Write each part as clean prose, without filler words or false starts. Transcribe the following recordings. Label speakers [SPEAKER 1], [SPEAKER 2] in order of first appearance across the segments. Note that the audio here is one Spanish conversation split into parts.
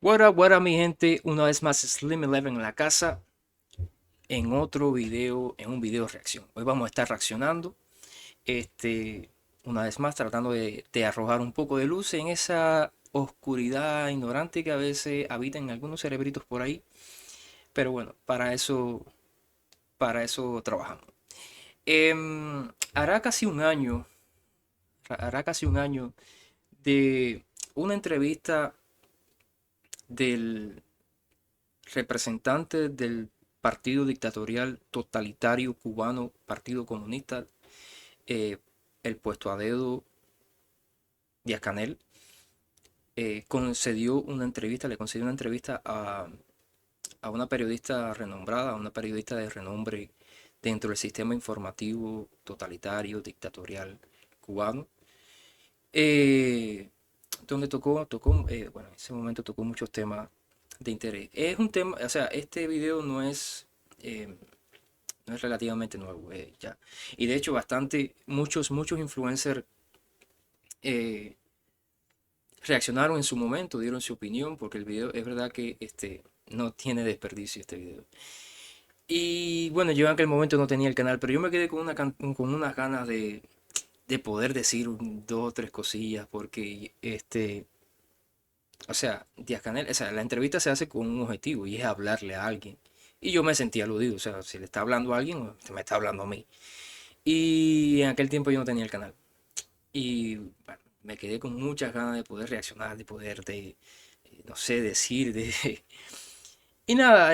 [SPEAKER 1] What up, mi gente? Una vez más Slim Eleven en la casa en otro video, en un video reacción. Hoy vamos a estar reaccionando, este, una vez más tratando de arrojar un poco de luz en esa oscuridad ignorante que a veces habita en algunos cerebritos por ahí. Pero bueno, para eso trabajamos. Hará casi un año, de una entrevista del representante del partido dictatorial totalitario cubano, Partido Comunista, eh, el puesto a dedo Díaz-Canel, le concedió una entrevista a una periodista renombrada, a una periodista de renombre dentro del sistema informativo totalitario, dictatorial cubano, eh, donde bueno, en ese momento tocó muchos temas de interés. Es un tema, o sea, este video eh, no es relativamente nuevo, ya. Y de hecho, muchos influencers eh, reaccionaron en su momento, dieron su opinión, porque el video es verdad que no tiene desperdicio este video. Y bueno, yo en aquel momento no tenía el canal, pero yo me quedé con unas ganas de poder decir dos o tres cosillas, porque o sea, Díaz Canel, o sea, la entrevista se hace con un objetivo y es hablarle a alguien. Y yo me sentí aludido, o sea, si le está hablando a alguien, me está hablando a mí. Y en aquel tiempo yo no tenía el canal. Y bueno, me quedé con muchas ganas de poder reaccionar, no sé, Y nada,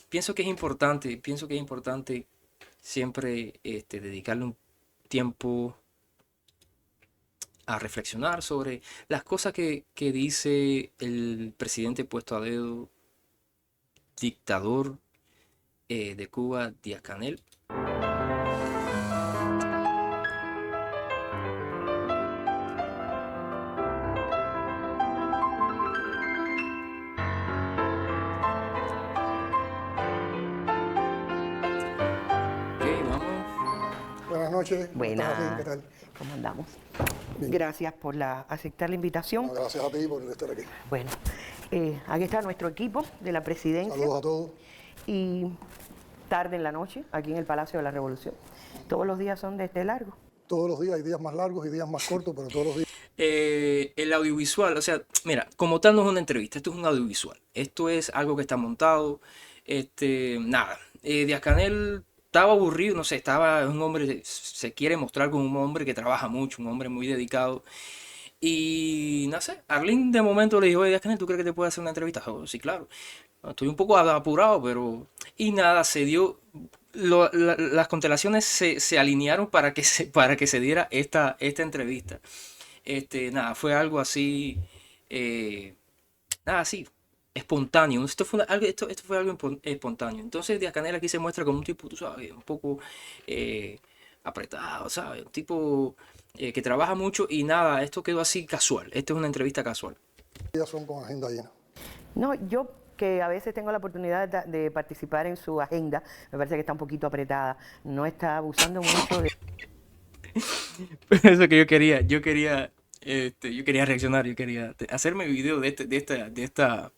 [SPEAKER 1] pienso que es importante siempre dedicarle un tiempo a reflexionar sobre las cosas que dice el presidente puesto a dedo, dictador de Cuba, Díaz-Canel. Ok, vamos.
[SPEAKER 2] Buenas noches, ¿cómo estás, Arlene? ¿Qué
[SPEAKER 3] Buenas,
[SPEAKER 2] tal?
[SPEAKER 3] ¿cómo andamos?
[SPEAKER 2] Bien.
[SPEAKER 3] Gracias por aceptar la invitación.
[SPEAKER 2] No, gracias a ti por estar aquí.
[SPEAKER 3] Bueno, aquí está nuestro equipo de la presidencia
[SPEAKER 2] Saludos a todos.
[SPEAKER 3] y tarde en la noche, aquí en el Palacio de la Revolución. Todos los días son de este largo.
[SPEAKER 2] Todos los días hay días más largos y días más cortos, pero todos los días.
[SPEAKER 1] El audiovisual, o sea, mira, como tal no es una entrevista, esto es un audiovisual. Esto es algo que está montado. Nada. Díaz-Canel estaba aburrido, no sé, estaba un hombre, se quiere mostrar como un hombre que trabaja mucho, un hombre muy dedicado. Y no sé, Arlene de momento le dijo, oye, Díaz-Canel, ¿tú crees que te puedo hacer una entrevista? Oh, sí, claro. Estoy un poco apurado, pero... Y nada, las constelaciones se alinearon para que se diera esta entrevista. Nada, fue algo así, eh, nada así, espontáneo. Esto fue algo espontáneo. Entonces Díaz Canel aquí se muestra como un tipo, tú sabes, un poco apretado, ¿sabes? Un tipo que trabaja mucho y nada, esto quedó así casual. Esto es una entrevista casual.
[SPEAKER 2] Días son con agenda llena.
[SPEAKER 3] No, yo que a veces tengo la oportunidad de participar en su agenda, me parece que está un poquito apretada. No está abusando mucho de...
[SPEAKER 1] Eso que yo quería reaccionar, hacerme video de esta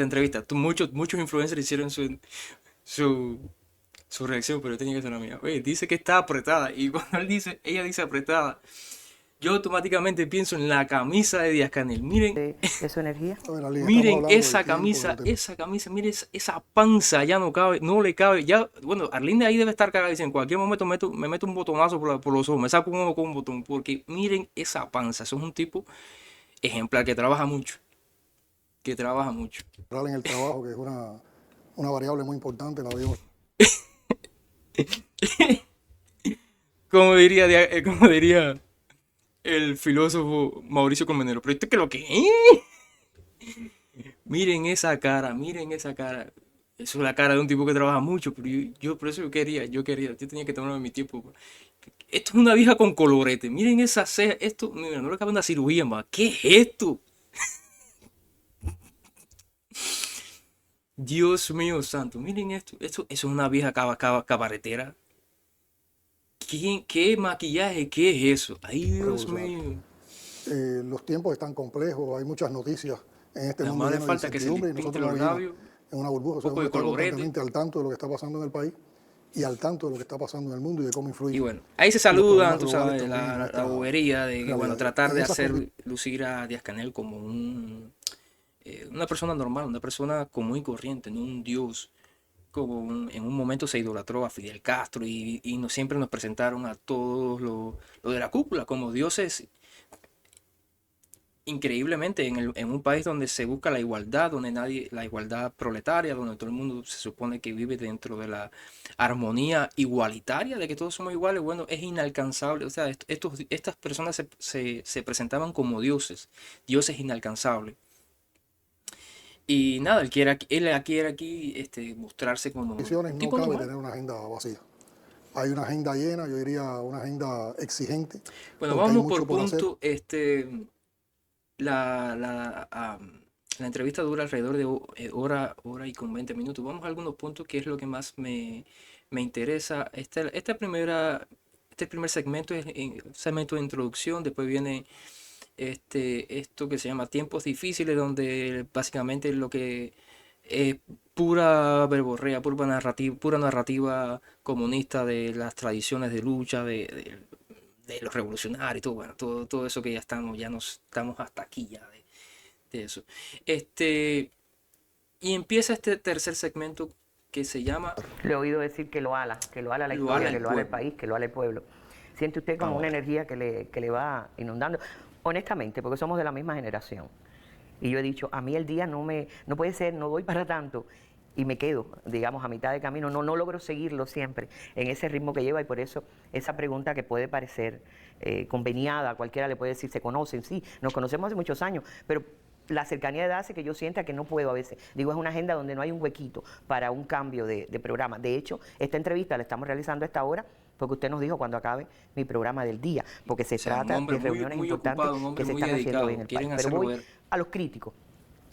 [SPEAKER 1] entrevista. Muchos influencers hicieron su, su reacción, pero yo tenía que ser la mía. Oye, dice que está apretada. Y cuando ella dice apretada, yo automáticamente pienso en la camisa de Díaz Canel.
[SPEAKER 3] de su energía.
[SPEAKER 2] A ver, Arlene, estamos
[SPEAKER 1] Miren
[SPEAKER 2] hablando del tiempo, del tema.
[SPEAKER 1] esa camisa, miren esa panza, ya no cabe, no le cabe. Ya, bueno, Arlene ahí debe estar cagada. Dice, en cualquier momento me meto un botonazo por los ojos, me saco un ojo con un botón, porque miren esa panza. Eso es un tipo ejemplar que trabaja mucho, que trabaja mucho.
[SPEAKER 2] En el trabajo, que es una variable muy importante, la veo.
[SPEAKER 1] Como diría el filósofo Mauricio Colmenero, pero esto que lo que es. Miren esa cara, miren esa cara. Eso es la cara de un tipo que trabaja mucho, pero por eso yo tenía que tomarme mi tiempo. Esto es una vieja con colorete, miren esa ceja, esto, mira, no le cabe una cirugía más. ¿Qué es esto? Dios mío santo, miren eso es una vieja cabaretera. ¿Qué maquillaje? ¿Qué es eso? Ay, Dios
[SPEAKER 2] Revolucionario.
[SPEAKER 1] mío.
[SPEAKER 2] Los tiempos están complejos, hay muchas noticias en este
[SPEAKER 1] Nada
[SPEAKER 2] mundo
[SPEAKER 1] más le
[SPEAKER 2] lleno de
[SPEAKER 1] falta que se le
[SPEAKER 2] incertidumbre y
[SPEAKER 1] pinte
[SPEAKER 2] nosotros no
[SPEAKER 1] los
[SPEAKER 2] vivimos
[SPEAKER 1] labios,
[SPEAKER 2] en una burbuja. O
[SPEAKER 1] un
[SPEAKER 2] sea,
[SPEAKER 1] poco
[SPEAKER 2] uno
[SPEAKER 1] de
[SPEAKER 2] está
[SPEAKER 1] colorete.
[SPEAKER 2] constantemente al tanto de lo que está pasando en el país y al tanto de lo que está pasando en el mundo y de cómo
[SPEAKER 1] Y
[SPEAKER 2] influye
[SPEAKER 1] bueno, ahí se
[SPEAKER 2] los
[SPEAKER 1] saludan,
[SPEAKER 2] problemas
[SPEAKER 1] tú
[SPEAKER 2] globales
[SPEAKER 1] sabes,
[SPEAKER 2] también en
[SPEAKER 1] la
[SPEAKER 2] nuestra
[SPEAKER 1] bobería de que, bueno,
[SPEAKER 2] realidad.
[SPEAKER 1] tratar
[SPEAKER 2] En
[SPEAKER 1] de
[SPEAKER 2] esas
[SPEAKER 1] hacer
[SPEAKER 2] condiciones,
[SPEAKER 1] lucir a Díaz-Canel como una persona normal, una persona común y corriente, no un dios. En un momento se idolatró a Fidel Castro y siempre nos presentaron a todos lo de la cúpula como dioses. Increíblemente, en un país donde se busca la igualdad, la igualdad proletaria, donde todo el mundo se supone que vive dentro de la armonía igualitaria, de que todos somos iguales, bueno, es inalcanzable. O sea, estas personas se presentaban como dioses, dioses inalcanzables. Y nada, él quiere aquí mostrarse como un
[SPEAKER 2] no
[SPEAKER 1] tipo
[SPEAKER 2] cabe
[SPEAKER 1] normal.
[SPEAKER 2] tener una agenda vacía. Hay una agenda llena, yo diría una agenda exigente,
[SPEAKER 1] Bueno,
[SPEAKER 2] porque hay
[SPEAKER 1] vamos por
[SPEAKER 2] mucho por hacer.
[SPEAKER 1] punto. La, la, am, la entrevista dura alrededor de hora y con 20 minutos. Vamos a algunos puntos que es lo que más me interesa. Este primer segmento es un segmento de introducción. Después viene esto que se llama tiempos difíciles, donde básicamente lo que es pura verborrea, pura narrativa comunista de las tradiciones de lucha, de los revolucionarios y todo, bueno, todo eso que ya nos estamos hasta aquí ya de eso. Este, y empieza este tercer segmento que se llama
[SPEAKER 3] Le he oído decir que lo ala la
[SPEAKER 1] Lo ala
[SPEAKER 3] historia, que
[SPEAKER 1] el
[SPEAKER 3] lo ala el
[SPEAKER 1] pueblo.
[SPEAKER 3] país, que lo ala el pueblo. ¿Siente usted como una energía que le va inundando? Honestamente, porque somos de la misma generación. Y yo he dicho, a mí el día no puede ser, no doy para tanto. Y me quedo, digamos, a mitad de camino. No logro seguirlo siempre en ese ritmo que lleva y por eso esa pregunta que puede parecer conveniada, cualquiera le puede decir, se conocen, sí, nos conocemos hace muchos años, pero la cercanía de edad hace que yo sienta que no puedo a veces. Digo, es una agenda donde no hay un huequito para un cambio de programa. De hecho, esta entrevista la estamos realizando a esta hora porque usted nos dijo cuando acabe mi programa del día, porque
[SPEAKER 1] O
[SPEAKER 3] se
[SPEAKER 1] sea, un
[SPEAKER 3] trata
[SPEAKER 1] hombre
[SPEAKER 3] de
[SPEAKER 1] muy,
[SPEAKER 3] reuniones
[SPEAKER 1] muy
[SPEAKER 3] importantes
[SPEAKER 1] ocupado, un
[SPEAKER 3] que
[SPEAKER 1] hombre
[SPEAKER 3] se
[SPEAKER 1] muy
[SPEAKER 3] están haciendo hoy en
[SPEAKER 1] dedicado.
[SPEAKER 3] el país.
[SPEAKER 1] Quieren
[SPEAKER 3] Pero
[SPEAKER 1] hacerlo
[SPEAKER 3] voy
[SPEAKER 1] ver.
[SPEAKER 3] a los críticos,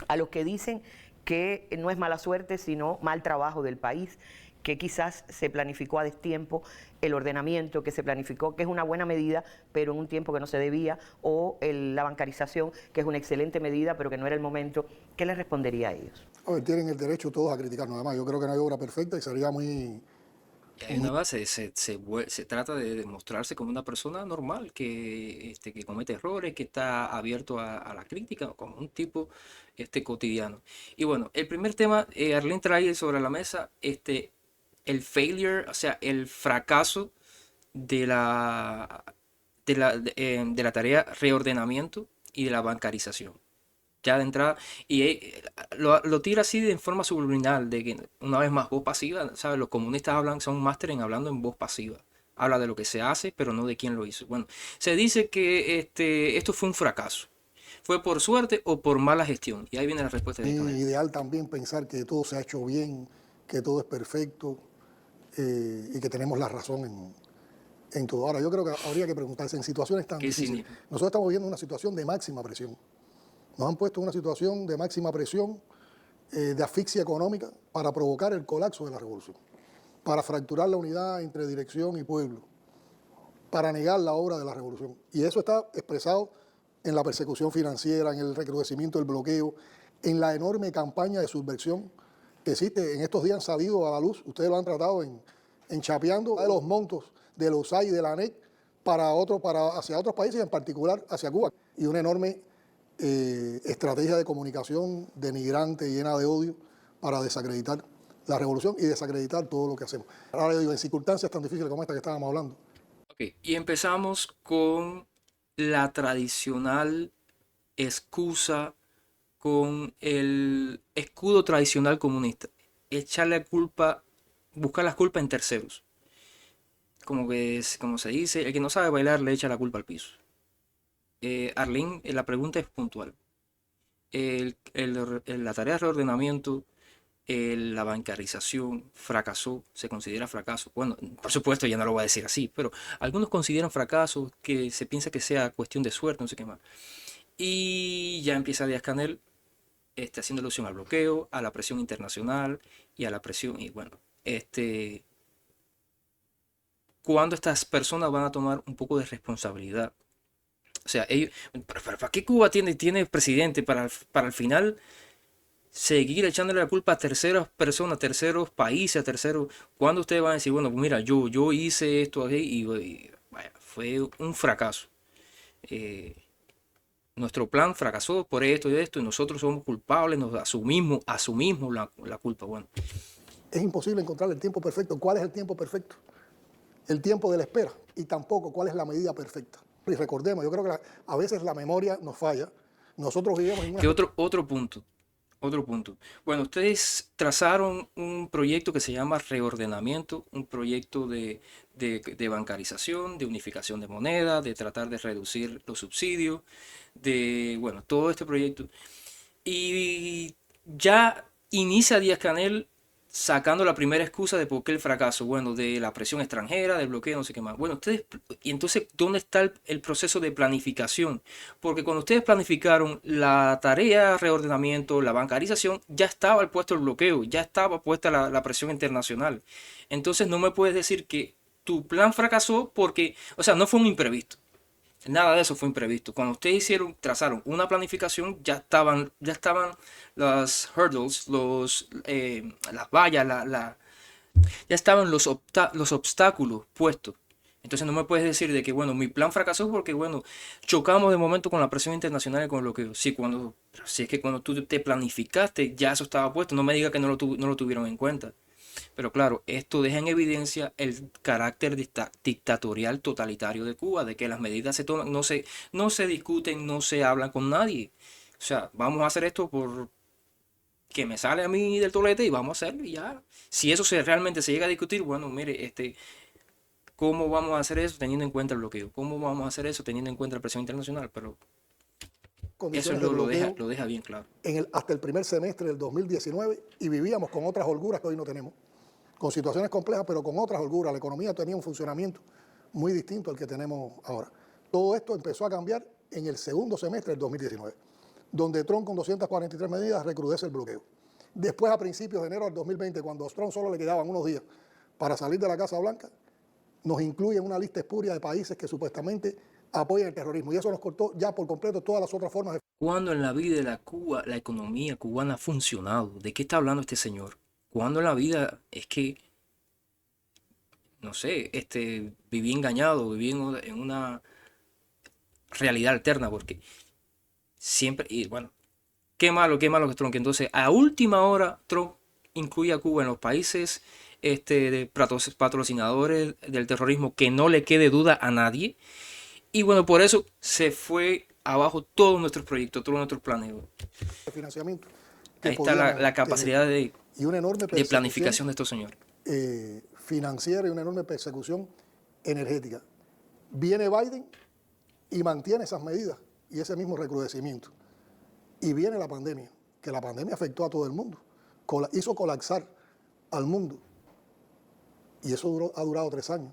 [SPEAKER 3] a los que dicen que no es mala suerte, sino mal trabajo del país, que quizás se planificó a destiempo el ordenamiento, que se planificó, que es una buena medida, pero en un tiempo que no se debía, o la bancarización, que es una excelente medida, pero que no era el momento. ¿Qué les respondería a ellos?
[SPEAKER 2] A ver, tienen el derecho todos a criticarnos. Además, yo creo que no hay obra perfecta y sería
[SPEAKER 1] Y hay una base, se trata de demostrarse como una persona normal, que comete errores, que está abierto a la crítica, como un tipo cotidiano. Y bueno, el primer tema, Arlene trae sobre la mesa el failure, o sea, el fracaso de de la tarea reordenamiento y de la bancarización. Ya de entrada, y lo tira así de forma subliminal, de que una vez más voz pasiva, ¿sabes? Los comunistas son un máster en hablando en voz pasiva. Habla de lo que se hace, pero no de quién lo hizo. Bueno, se dice que esto fue un fracaso. ¿Fue por suerte o por mala gestión? Y ahí viene la respuesta de Canel.
[SPEAKER 2] ideal también pensar que todo se ha hecho bien, que todo es perfecto y que tenemos la razón en todo. Ahora, yo creo que habría que preguntarse en situaciones tan
[SPEAKER 1] ¿Qué
[SPEAKER 2] difíciles.
[SPEAKER 1] significa?
[SPEAKER 2] Nosotros estamos viviendo una situación de máxima presión. Nos han puesto en una situación de máxima presión, de asfixia económica, para provocar el colapso de la revolución, para fracturar la unidad entre dirección y pueblo, para negar la obra de la revolución. Y eso está expresado en la persecución financiera, en el recrudecimiento del bloqueo, en la enorme campaña de subversión que existe. En estos días han salido a la luz, ustedes lo han tratado en Chapeando, de los montos de los USAID y de la ANEC hacia otros países, en particular hacia Cuba. Y una enorme estrategia de comunicación denigrante, llena de odio, para desacreditar la revolución y desacreditar todo lo que hacemos. Ahora yo digo, en circunstancias tan difíciles como esta que estábamos hablando,
[SPEAKER 1] Ok, y empezamos con la tradicional excusa, con el escudo tradicional comunista. Echarle la culpa, buscar las culpas en terceros. Como se dice, el que no sabe bailar le echa la culpa al piso. Arlene, la pregunta es puntual. La tarea de reordenamiento, la bancarización fracasó, se considera fracaso. Bueno, por supuesto ya no lo voy a decir así, pero algunos consideran fracaso, que se piensa que sea cuestión de suerte, no sé qué más. Y ya empieza Díaz-Canel haciendo alusión al bloqueo, a la presión internacional y a la presión, y bueno, cuando estas personas van a tomar un poco de responsabilidad O sea, ellos, ¿para qué Cuba tiene presidente? Para al final seguir echándole la culpa a terceras personas, terceros países, a terceros. ¿Cuándo ustedes van a decir, bueno, pues mira, yo hice esto aquí y vaya, fue un fracaso? Eh, Nuestro plan fracasó por esto y esto, y nosotros somos culpables, nos asumimos la culpa. Bueno,
[SPEAKER 2] Es imposible encontrar el tiempo perfecto. ¿Cuál es el tiempo perfecto? El tiempo de la espera y tampoco cuál es la medida perfecta. Y recordemos, yo creo que a veces la memoria nos falla. Nosotros vivimos en una...
[SPEAKER 1] que otro punto. Bueno, ustedes trazaron un proyecto que se llama reordenamiento, un proyecto de bancarización, de unificación de moneda, de tratar de reducir los subsidios, bueno, todo este proyecto. Y ya inicia Díaz-Canel sacando la primera excusa de por qué el fracaso, bueno, de la presión extranjera, del bloqueo, no sé qué más. Bueno, y entonces, ¿dónde está el proceso de planificación? Porque cuando ustedes planificaron la tarea, reordenamiento, la bancarización, ya estaba puesto el bloqueo, ya estaba puesta la presión internacional. Entonces, no me puedes decir que tu plan fracasó porque, o sea, no fue un imprevisto. Nada de eso fue imprevisto. Cuando ustedes trazaron una planificación, ya estaban las hurdles, las vallas, ya estaban los obstáculos puestos. Entonces no me puedes decir de que, bueno, mi plan fracasó porque, bueno, chocamos de momento con la presión internacional y con el bloqueo. Sí, pero si es que cuando tú te planificaste, ya eso estaba puesto. No me digas que no lo tuvieron en cuenta. Pero claro, esto deja en evidencia el carácter dictatorial totalitario de Cuba, de que las medidas se toman, no se discuten, no se hablan con nadie. O sea, vamos a hacer esto por que me sale a mí del tolete y vamos a hacerlo y ya. Si eso realmente se llega a discutir, bueno, mire, ¿cómo vamos a hacer eso teniendo en cuenta el bloqueo? ¿Cómo vamos a hacer eso teniendo en cuenta la presión internacional? Pero eso
[SPEAKER 2] condiciones de bloqueo
[SPEAKER 1] lo deja bien claro.
[SPEAKER 2] hasta el primer semestre del 2019 y vivíamos con otras holguras que hoy no tenemos, con situaciones complejas, pero con otras holguras. La economía tenía un funcionamiento muy distinto al que tenemos ahora. Todo esto empezó a cambiar en el segundo semestre del 2019, donde Trump con 243 medidas recrudece el bloqueo. Después, a principios de enero del 2020, cuando a Trump solo le quedaban unos días para salir de la Casa Blanca, nos incluye en una lista espuria de países que supuestamente apoyan el terrorismo. Y eso nos cortó ya por completo todas las otras formas de...
[SPEAKER 1] ¿Cuándo en la vida de la economía cubana ha funcionado? ¿De qué está hablando este señor? ¿Cuándo en la vida es que, no sé, viví engañado, viví en una realidad alterna? Porque siempre, y bueno, qué malo que Trump. Que entonces, a última hora, Trump incluye a Cuba en los países de patrocinadores del terrorismo, que no le quede duda a nadie. Y bueno, por eso se fue abajo todos nuestros proyectos, todos nuestros planes.
[SPEAKER 2] financiamiento que
[SPEAKER 1] Ahí está la,
[SPEAKER 2] podíamos
[SPEAKER 1] la capacidad
[SPEAKER 2] y una enorme
[SPEAKER 1] de
[SPEAKER 2] persecución
[SPEAKER 1] planificación de estos señores.
[SPEAKER 2] financiera y una enorme persecución energética. Viene Biden y mantiene esas medidas y ese mismo recrudecimiento. Y viene la pandemia, que la pandemia afectó a todo el mundo, hizo colapsar al mundo. Y eso ha durado 3 años.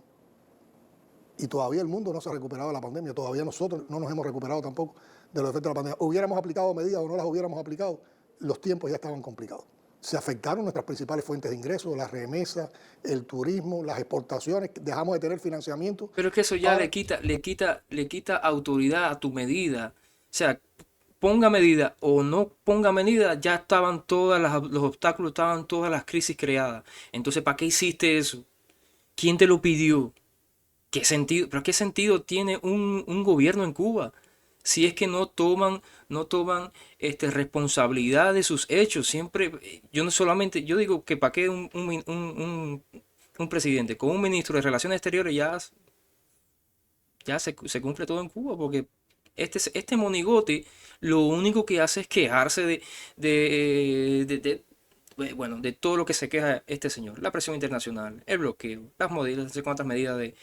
[SPEAKER 2] Y todavía el mundo no se ha recuperado de la pandemia, todavía nosotros no nos hemos recuperado tampoco de los efectos de la pandemia. Hubiéramos aplicado medidas o no las hubiéramos aplicado, los tiempos ya estaban complicados. Se afectaron nuestras principales fuentes de ingresos, las remesas, el turismo, las exportaciones, dejamos de tener financiamiento.
[SPEAKER 1] Pero es que eso ya le quita autoridad a tu medida. O sea, ponga medida o no ponga medida, ya estaban los obstáculos, estaban todas las crisis creadas. Entonces, ¿para qué hiciste eso? ¿Quién te lo pidió? ¿Qué sentido? ¿Pero qué sentido tiene un gobierno en Cuba? Si es que no toman responsabilidad de sus hechos. Siempre, yo no solamente, yo digo que para qué un presidente con un ministro de Relaciones Exteriores ya se cumple todo en Cuba, porque este monigote lo único que hace es quejarse bueno, de todo lo que se queja este señor. La presión internacional, el bloqueo, las medidas, no sé cuántas medidas de,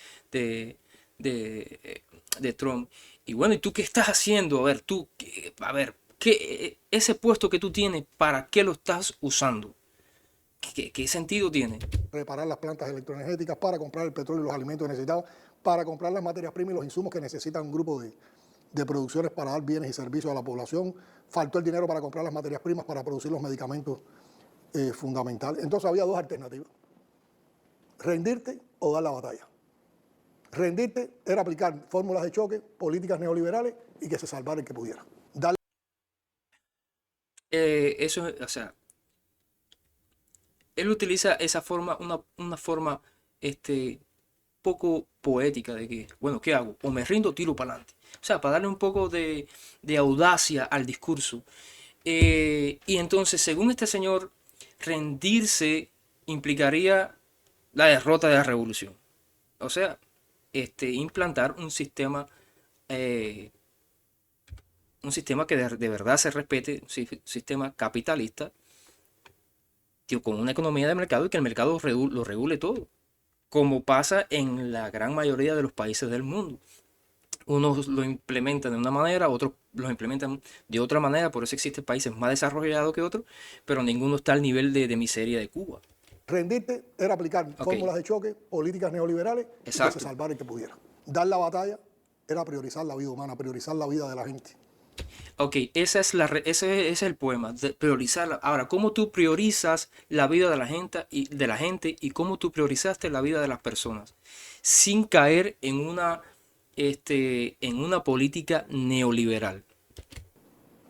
[SPEAKER 1] de Trump. Y bueno, ¿y tú qué estás haciendo? Ese puesto que tú tienes, ¿para qué lo estás usando? ¿Qué sentido tiene?
[SPEAKER 2] Reparar las plantas electroenergéticas, para comprar el petróleo y los alimentos necesitados, para comprar las materias primas y los insumos que necesitan un grupo de producciones para dar bienes y servicios a la población. Faltó el dinero para comprar las materias primas para producir los medicamentos fundamentales. Entonces había 2 alternativas: rendirte o dar la batalla. Rendirte era aplicar fórmulas de choque, políticas neoliberales y que se salvara el que pudiera. Darle
[SPEAKER 1] Eso, o sea, él utiliza esa forma, una forma poco poética de que, bueno, ¿qué hago? O me rindo o tiro para adelante. O sea, para darle un poco de audacia al discurso. Y entonces, según este señor, rendirse implicaría la derrota de la revolución. O sea, implantar eh, un sistema que de verdad se respete, un sistema capitalista, tío, con una economía de mercado y que el mercado lo regule todo, como pasa en la gran mayoría de los países del mundo. Unos lo implementan de una manera, otros lo implementan de otra manera, por eso existen países más desarrollados que otros, pero ninguno está al nivel de miseria de Cuba.
[SPEAKER 2] rendirte era aplicar
[SPEAKER 1] Ok,
[SPEAKER 2] fórmulas de choque, políticas neoliberales y que se
[SPEAKER 1] exacto.
[SPEAKER 2] salvara el que pudiera. Dar la batalla era priorizar la vida humana, priorizar la vida de la gente.
[SPEAKER 1] Ok, ese es el poema, de priorizar. Ahora, ¿cómo tú priorizas la vida de la gente y cómo tú priorizaste la vida de las personas? Sin caer en una política neoliberal.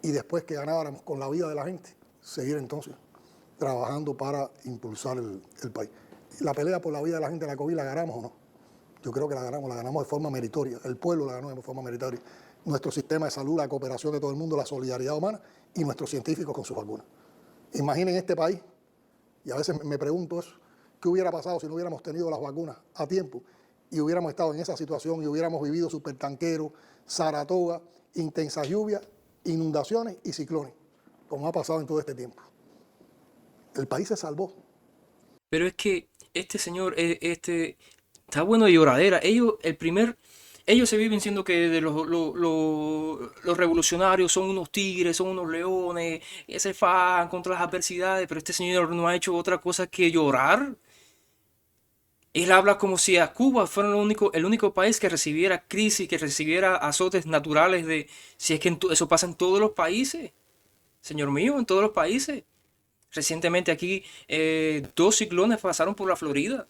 [SPEAKER 2] Y después que ganáramos con la vida de la gente, seguir entonces trabajando para impulsar el país. La pelea por la vida de la gente en la COVID, ¿la ganamos o no? Yo creo que la ganamos de forma meritoria. El pueblo la ganó de forma meritoria. Nuestro sistema de salud, la cooperación de todo el mundo, la solidaridad humana y nuestros científicos con sus vacunas. Imaginen este país, y a veces me pregunto eso, ¿qué hubiera pasado si no hubiéramos tenido las vacunas a tiempo y hubiéramos estado en esa situación y hubiéramos vivido supertanqueros, Saratoga, intensas lluvias, inundaciones y ciclones, como ha pasado en todo este tiempo? El país se salvó.
[SPEAKER 1] Pero es que este señor, está bueno de lloradera. Ellos se viven diciendo que los revolucionarios son unos tigres, son unos leones, que se fajan contra las adversidades, pero este señor no ha hecho otra cosa que llorar. Él habla como si a Cuba fuera el único país que recibiera crisis, que recibiera azotes naturales si es que eso pasa en todos los países, señor mío, en todos los países. Recientemente aquí 2 ciclones pasaron por la Florida.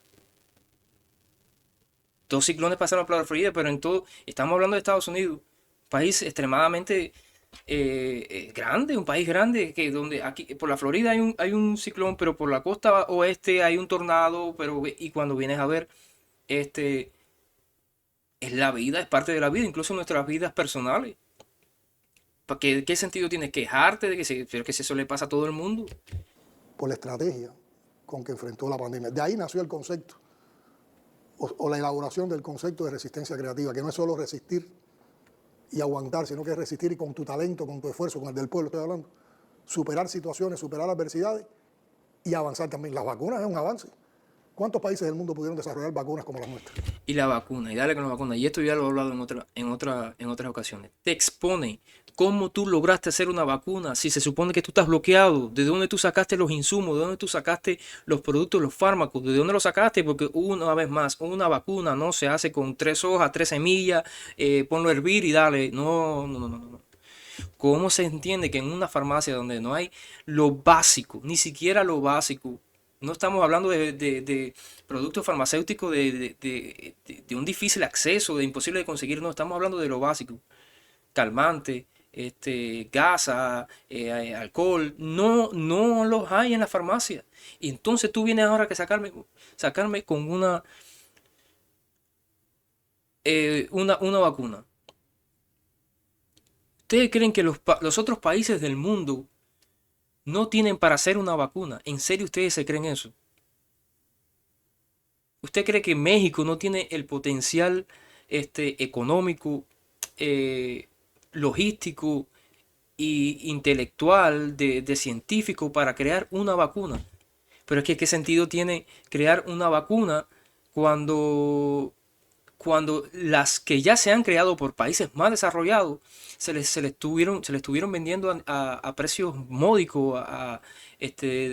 [SPEAKER 1] 2 ciclones pasaron por la Florida, pero en todo, estamos hablando de Estados Unidos, país extremadamente grande, un país grande, que donde aquí por la Florida hay un ciclón, pero por la costa oeste hay un tornado, y cuando vienes a ver, este, es la vida, es parte de la vida, incluso nuestras vidas personales. ¿Qué sentido tienes quejarte de pero que si eso le pasa a todo el mundo?
[SPEAKER 2] Por la estrategia con que enfrentó la pandemia. De ahí nació el concepto, o la elaboración del concepto de resistencia creativa, que no es solo resistir y aguantar, sino que es resistir y con tu talento, con tu esfuerzo, con el del pueblo estoy hablando, superar situaciones, superar adversidades y avanzar también. Las vacunas es un avance. ¿Cuántos países del mundo pudieron desarrollar vacunas como las nuestras?
[SPEAKER 1] Y la vacuna, y dale con la vacuna, y esto ya lo he hablado en otras ocasiones, te expone cómo tú lograste hacer una vacuna si se supone que tú estás bloqueado, de dónde tú sacaste los insumos, de dónde tú sacaste los productos, los fármacos, de dónde los sacaste, porque una vez más, una vacuna no se hace con 3 hojas, 3 semillas, ponlo a hervir y dale, no, no, no, no, no. ¿Cómo se entiende que en una farmacia donde no hay lo básico, ni siquiera lo básico? No estamos hablando de productos farmacéuticos de un difícil acceso, de imposible de conseguir, no, estamos hablando de lo básico. Calmante, gasa, alcohol, no los hay en la farmacia. Y entonces tú vienes ahora que sacarme con una vacuna. ¿Ustedes creen que los otros países del mundo no tienen para hacer una vacuna? ¿En serio ustedes se creen eso? ¿Usted cree que México no tiene el potencial económico, eh, logístico e intelectual de científico para crear una vacuna? Pero es que ¿qué sentido tiene crear una vacuna cuando, cuando las que ya se han creado por países más desarrollados se les estuvieron vendiendo a precios módicos,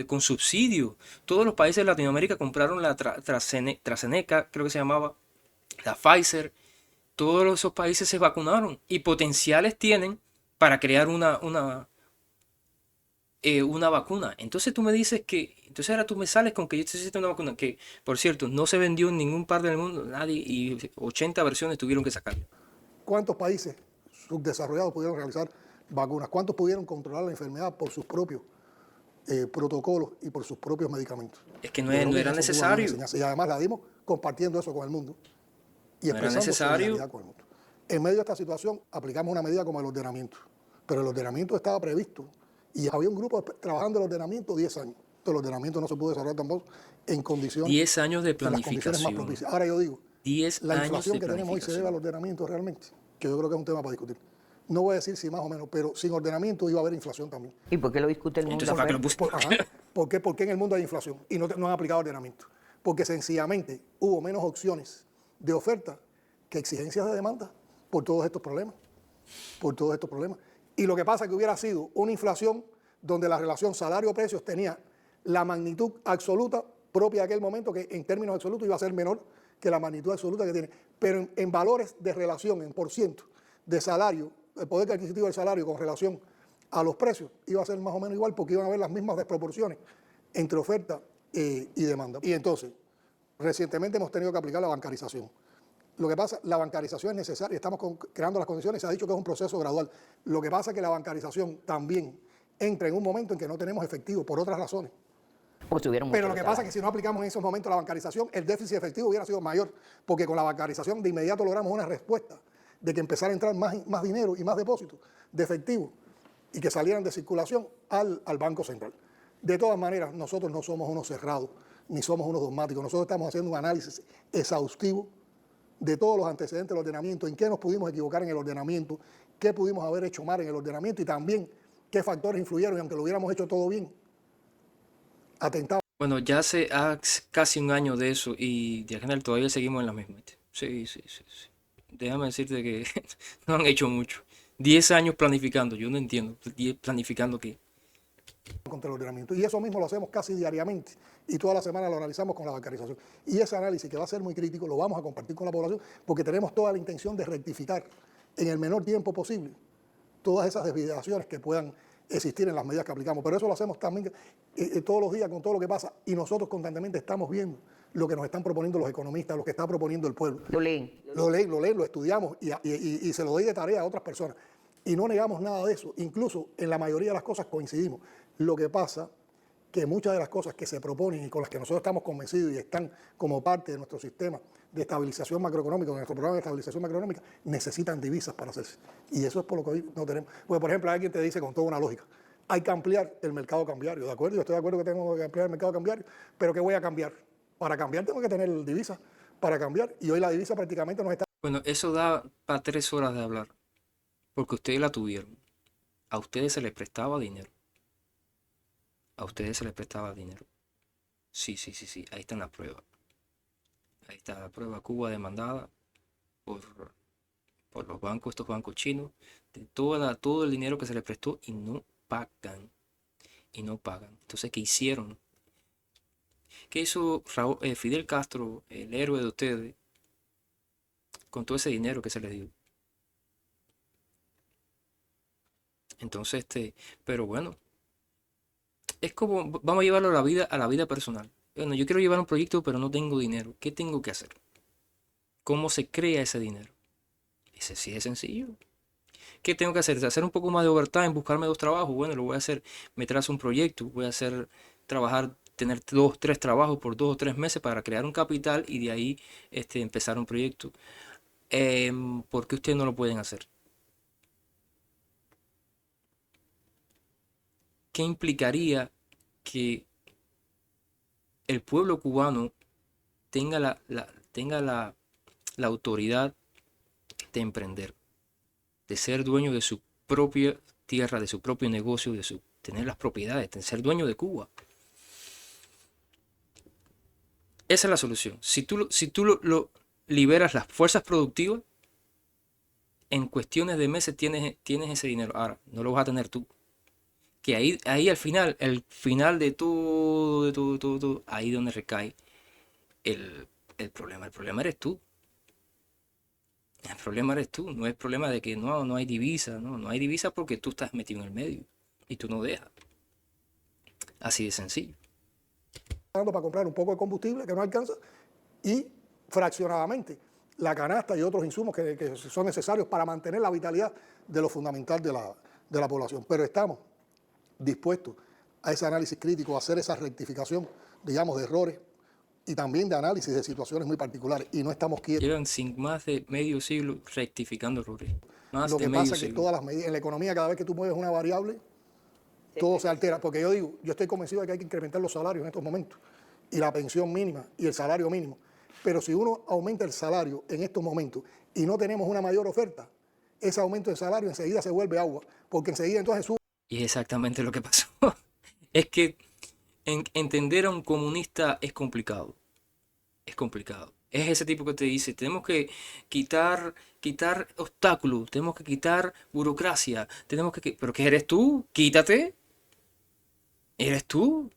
[SPEAKER 1] con subsidios? Todos los países de Latinoamérica compraron la AstraZeneca, creo que se llamaba, la Pfizer. Todos esos países se vacunaron y potenciales tienen para crear una vacuna. Entonces tú me dices que Entonces ahora tú me sales con que yo necesito una vacuna que, por cierto, no se vendió en ningún parte del mundo, nadie, y 80 versiones tuvieron que sacar.
[SPEAKER 2] ¿Cuántos países subdesarrollados pudieron realizar vacunas? ¿Cuántos pudieron controlar la enfermedad por sus propios protocolos y por sus propios medicamentos?
[SPEAKER 1] Es que
[SPEAKER 2] Yo creo
[SPEAKER 1] no
[SPEAKER 2] que
[SPEAKER 1] era
[SPEAKER 2] eso tuvo alguna
[SPEAKER 1] necesario,
[SPEAKER 2] enseñanza. Y además la dimos compartiendo eso con el mundo y
[SPEAKER 1] no era
[SPEAKER 2] expresando
[SPEAKER 1] necesario.
[SPEAKER 2] solidaridad con el mundo. En medio de esta situación aplicamos una medida como el ordenamiento, pero el ordenamiento estaba previsto y había un grupo trabajando el ordenamiento 10 años. Entonces el ordenamiento no se pudo desarrollar tampoco en condiciones,
[SPEAKER 1] 10 años de
[SPEAKER 2] en las condiciones más
[SPEAKER 1] planificación,
[SPEAKER 2] propicias. Ahora yo digo,
[SPEAKER 1] 10
[SPEAKER 2] la
[SPEAKER 1] años
[SPEAKER 2] inflación
[SPEAKER 1] de
[SPEAKER 2] que tenemos hoy se debe al
[SPEAKER 1] planificación.
[SPEAKER 2] ordenamiento realmente, que yo creo que es un tema para discutir. No voy a decir si más o menos, pero sin ordenamiento iba a haber inflación también.
[SPEAKER 3] ¿Y por qué lo discute el mundo
[SPEAKER 1] Entonces, ¿para qué
[SPEAKER 3] afuera?
[SPEAKER 1] lo puse?
[SPEAKER 2] Ajá. ¿Por qué en el mundo hay inflación y no han aplicado ordenamiento? Porque sencillamente hubo menos opciones de oferta que exigencias de demanda por todos estos problemas. Por todos estos problemas. Y lo que pasa es que hubiera sido una inflación donde la relación salario-precios tenía la magnitud absoluta propia de aquel momento, que en términos absolutos iba a ser menor que la magnitud absoluta que tiene. Pero en valores de relación, en por ciento de salario, el poder adquisitivo del salario con relación a los precios, iba a ser más o menos igual porque iban a haber las mismas desproporciones entre oferta y demanda. Y entonces, recientemente hemos tenido que aplicar la bancarización. Lo que pasa, la bancarización es necesaria, estamos creando las condiciones, se ha dicho que es un proceso gradual. Lo que pasa es que la bancarización también entra en un momento en que no tenemos efectivo por otras razones.
[SPEAKER 3] O tuvieron
[SPEAKER 2] Pero
[SPEAKER 3] mucho
[SPEAKER 2] lo que
[SPEAKER 3] de
[SPEAKER 2] pasa es
[SPEAKER 3] trabajo.
[SPEAKER 2] que si no aplicamos en esos momentos la bancarización, el déficit efectivo hubiera sido mayor, porque con la bancarización de inmediato logramos una respuesta de que empezara a entrar más dinero y más depósitos de efectivo y que salieran de circulación al Banco Central. De todas maneras, nosotros no somos unos cerrados, ni somos unos dogmáticos. Nosotros estamos haciendo un análisis exhaustivo de todos los antecedentes del ordenamiento, en qué nos pudimos equivocar en el ordenamiento, qué pudimos haber hecho mal en el ordenamiento y también qué factores influyeron y aunque lo hubiéramos hecho todo bien, atentaban.
[SPEAKER 1] Bueno, ya hace casi un año de eso y de general todavía seguimos en la misma. Sí, sí, sí, sí. Déjame decirte que no han hecho mucho. 10 años planificando, yo no entiendo. 10 planificando qué.
[SPEAKER 2] Contra el ordenamiento. Y eso mismo lo hacemos casi diariamente y toda la semana lo analizamos con la bancarización. Y ese análisis, que va a ser muy crítico, lo vamos a compartir con la población porque tenemos toda la intención de rectificar en el menor tiempo posible todas esas desviaciones que puedan existir en las medidas que aplicamos. Pero eso lo hacemos también todos los días con todo lo que pasa y nosotros constantemente estamos viendo lo que nos están proponiendo los economistas, lo que está proponiendo el pueblo.
[SPEAKER 3] Lo leen.
[SPEAKER 2] Lo estudiamos y se lo doy de tarea a otras personas. Y no negamos nada de eso. Incluso en la mayoría de las cosas coincidimos. Lo que pasa que muchas de las cosas que se proponen y con las que nosotros estamos convencidos y están como parte de nuestro sistema de estabilización macroeconómica, de nuestro programa de estabilización macroeconómica, necesitan divisas para hacerse. Y eso es por lo que hoy no tenemos. Porque, por ejemplo, alguien te dice con toda una lógica, hay que ampliar el mercado cambiario, ¿de acuerdo? Yo estoy de acuerdo que tengo que ampliar el mercado cambiario, pero ¿qué voy a cambiar? Para cambiar tengo que tener divisas para cambiar. Y hoy la divisa prácticamente nos está...
[SPEAKER 1] Bueno, eso da para 3 horas de hablar. Porque ustedes la tuvieron. A ustedes se les prestaba dinero. A ustedes se les prestaba dinero. Sí, sí, sí, sí. Ahí están las pruebas. Ahí está la prueba. Cuba demandada por, por los bancos, estos bancos chinos, de todo el dinero que se les prestó y no pagan. Y no pagan. Entonces, ¿qué hicieron? ¿Qué hizo Fidel Castro, el héroe de ustedes, con todo ese dinero que se les dio? Entonces, pero bueno, es como, vamos a llevarlo a la vida personal. Bueno, yo quiero llevar un proyecto, pero no tengo dinero. ¿Qué tengo que hacer? ¿Cómo se crea ese dinero? Ese sí es sencillo. ¿Qué tengo que hacer? ¿Hacer un poco más de overtime? ¿Buscarme 2 trabajos? Bueno, lo voy a hacer. Me trazo un proyecto. Voy a hacer, trabajar, tener 2, 3 trabajos por 2 o 3 meses para crear un capital y de ahí empezar un proyecto. ¿Por qué ustedes no lo pueden hacer? ¿Qué implicaría que el pueblo cubano tenga la autoridad de emprender, de ser dueño de su propia tierra, de su propio negocio, tener las propiedades, de ser dueño de Cuba? Esa es la solución. Si tú lo liberas las fuerzas productivas, en cuestiones de meses tienes ese dinero. Ahora, no lo vas a tener tú. Que ahí al final, el final de todo, ahí donde recae el, el problema. El problema eres tú. El problema eres tú. No es problema de que no hay divisa. No hay divisa porque tú estás metido en el medio. Y tú no dejas. Así de sencillo.
[SPEAKER 2] pagando para comprar un poco de combustible que no alcanza y fraccionadamente la canasta y otros insumos que son necesarios para mantener la vitalidad de lo fundamental de la población. Pero estamos dispuestos a ese análisis crítico, a hacer esa rectificación, digamos, de errores y también de análisis de situaciones muy particulares. Y no estamos quietos.
[SPEAKER 1] Llevan sin más de medio siglo rectificando errores. Más
[SPEAKER 2] Lo
[SPEAKER 1] de
[SPEAKER 2] que
[SPEAKER 1] medio
[SPEAKER 2] pasa es que
[SPEAKER 1] siglo.
[SPEAKER 2] todas las medidas, en la economía, cada vez que tú mueves una variable, todo se altera. Porque yo digo, yo estoy convencido de que hay que incrementar los salarios en estos momentos, y la pensión mínima y el salario mínimo. Pero si uno aumenta el salario en estos momentos y no tenemos una mayor oferta, ese aumento de salario enseguida se vuelve agua, porque enseguida entonces sube.
[SPEAKER 1] Y es exactamente lo que pasó. Es que entender a un comunista es complicado. Es complicado. Es ese tipo que te dice, tenemos que quitar obstáculos, tenemos que quitar burocracia, ¿pero qué eres tú? Quítate. ¿Eres tú?